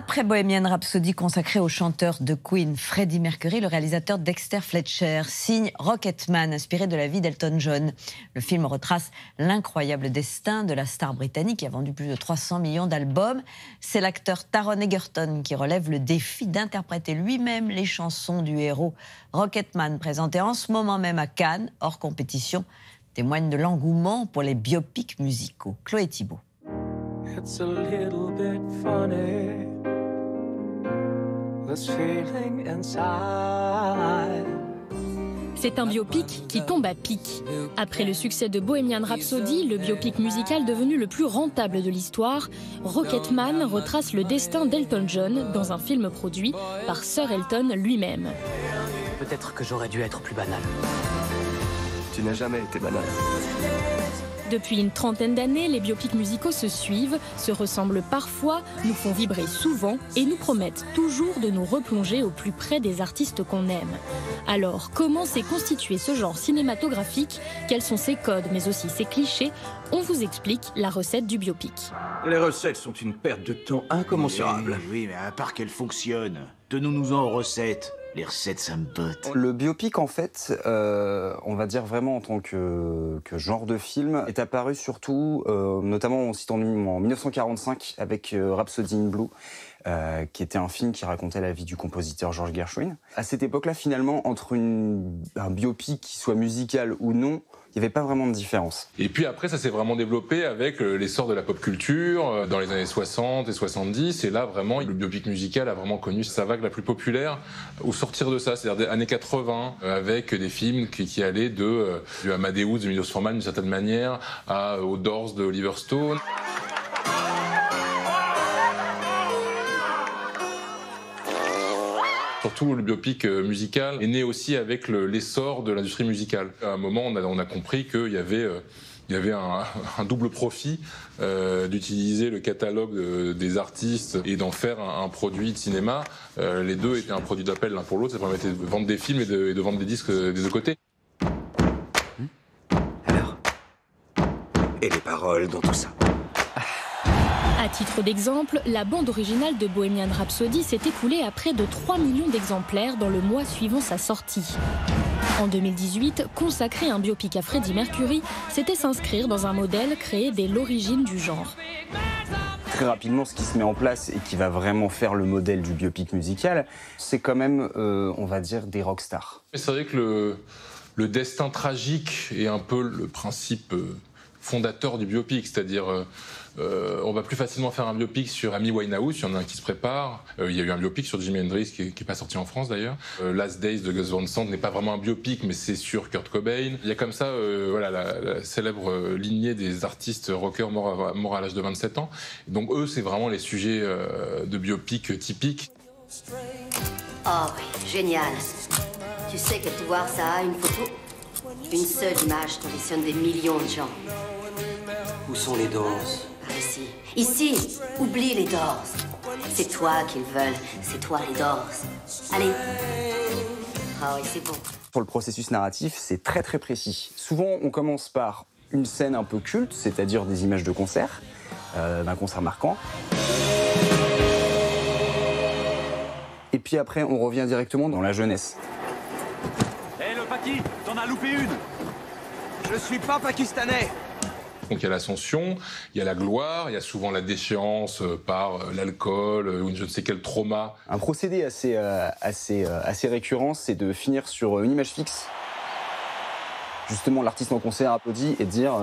Après Bohemian Rhapsody consacré au chanteur de Queen, Freddie Mercury, le réalisateur Dexter Fletcher signe Rocketman, inspiré de la vie d'Elton John. Le film retrace l'incroyable destin de la star britannique qui a vendu plus de 300 millions d'albums. C'est l'acteur Taron Egerton qui relève le défi d'interpréter lui-même les chansons du héros. Rocketman, présenté en ce moment même à Cannes, hors compétition, témoigne de l'engouement pour les biopics musicaux. Chloé Thibault. It's a little bit funny, this feeling inside. C'est un biopic qui tombe à pic. Après le succès de Bohemian Rhapsody, le biopic musical devenu le plus rentable de l'histoire, Rocketman retrace le destin d'Elton John dans un film produit par Sir Elton lui-même. Peut-être que j'aurais dû être plus banal. Tu n'as jamais été banal. Depuis une trentaine d'années, les biopics musicaux se suivent, se ressemblent parfois, nous font vibrer souvent et nous promettent toujours de nous replonger au plus près des artistes qu'on aime. Alors, comment s'est constitué ce genre cinématographique? Quels sont ses codes, mais aussi ses clichés? On vous explique la recette du biopic. Les recettes sont une perte de temps incommensurable. Oui, mais à part qu'elles fonctionnent, tenons-nous-en aux recettes. Les recettes, ça me botte. Le biopic, en fait, on va dire vraiment en tant que genre de film, est apparu surtout, notamment en citant en 1945 avec Rhapsody in Blue, qui était un film qui racontait la vie du compositeur George Gershwin. À cette époque-là, finalement, entre un biopic qui soit musical ou non, il n'y avait pas vraiment de différence. Et puis après, ça s'est vraiment développé avec l'essor de la pop culture dans les années 60 et 70. Et là, vraiment, le biopic musical a vraiment connu sa vague la plus populaire au sortir de ça, c'est-à-dire des années 80, avec des films qui allaient du Amadeus de Milos Forman d'une certaine manière, aux Doors de Oliver Stone. Surtout le biopic musical est né aussi avec l'essor de l'industrie musicale. À un moment, on a compris qu'il y avait un double profit d'utiliser le catalogue des artistes et d'en faire un produit de cinéma. Les deux étaient un produit d'appel l'un pour l'autre, ça permettait de vendre des films et de vendre des disques des deux côtés. Alors, et les paroles dans tout ça? À titre d'exemple, la bande originale de Bohemian Rhapsody s'est écoulée à près de 3 millions d'exemplaires dans le mois suivant sa sortie. En 2018, consacrer un biopic à Freddie Mercury, c'était s'inscrire dans un modèle créé dès l'origine du genre. Très rapidement, ce qui se met en place et qui va vraiment faire le modèle du biopic musical, c'est quand même, on va dire, des rockstars. C'est vrai que le destin tragique est un peu le principe fondateur du biopic, c'est-à-dire on va plus facilement faire un biopic sur Amy Winehouse, il y en a un qui se prépare. Il y a eu un biopic sur Jimi Hendrix qui est pas sorti en France d'ailleurs. Last Days de Gus Van Sant n'est pas vraiment un biopic, mais c'est sur Kurt Cobain. Il y a comme ça voilà, la célèbre lignée des artistes rockers morts à l'âge de 27 ans. Donc eux, c'est vraiment les sujets de biopic typiques. Oh oui, génial. Tu sais quel pouvoir ça a, une photo? Une seule image conditionne des millions de gens. Où sont les Doors? Ici. Ici, oublie les Doors. C'est toi qu'ils veulent, c'est toi les Doors. Allez. Ah oui, c'est bon. Pour le processus narratif, c'est très très précis. Souvent, on commence par une scène un peu culte, c'est-à-dire des images de concert, d'un concert marquant. Et puis après, on revient directement dans la jeunesse. Hé, le Paki, t'en as loupé une! Je suis pas pakistanais. Donc il y a l'ascension, il y a la gloire, il y a souvent la déchéance par l'alcool ou je ne sais quel trauma. Un procédé assez récurrent, c'est de finir sur une image fixe. Justement, l'artiste en concert applaudit et de dire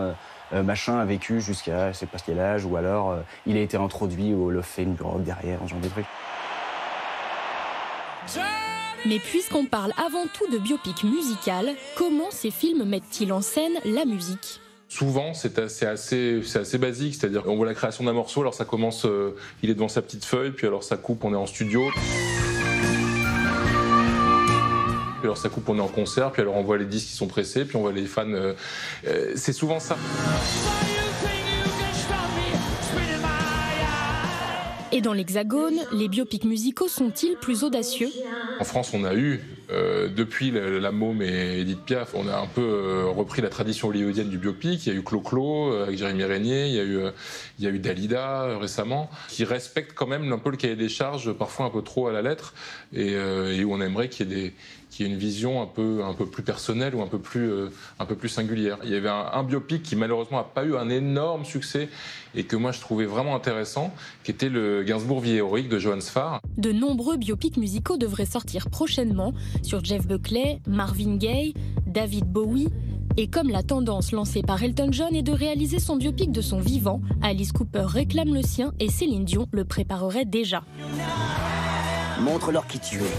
machin a vécu jusqu'à je sais pas quel âge, ou alors il a été introduit au Hall of Fame du rock derrière, ce genre de trucs. Mais puisqu'on parle avant tout de biopic musical, comment ces films mettent-ils en scène la musique ? Souvent, c'est assez basique, c'est-à-dire qu'on voit la création d'un morceau, alors ça commence, il est devant sa petite feuille, puis alors ça coupe, on est en studio. Puis alors ça coupe, on est en concert, puis alors on voit les disques qui sont pressés, puis on voit les fans. C'est souvent ça. Et dans l'Hexagone, les biopics musicaux sont-ils plus audacieux? En France, on a eu, depuis La Môme et Edith Piaf, on a un peu repris la tradition hollywoodienne du biopic. Il y a eu Clo-Clo avec Jérémy Régnier, il y a eu Dalida récemment, qui respecte quand même un peu le cahier des charges, parfois un peu trop à la lettre, et où on aimerait qu'il y ait une vision un peu plus personnelle ou un peu plus singulière. Il y avait un biopic qui malheureusement n'a pas eu un énorme succès et que moi je trouvais vraiment intéressant, qui était le Gainsbourg Vie héroïque de Johann Sfar. De nombreux biopics musicaux devraient sortir prochainement sur Jeff Buckley, Marvin Gaye, David Bowie. Et comme la tendance lancée par Elton John est de réaliser son biopic de son vivant, Alice Cooper réclame le sien et Céline Dion le préparerait déjà. Montre-leur qui tu es.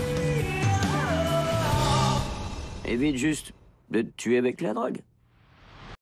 Évite juste de te tuer avec la drogue.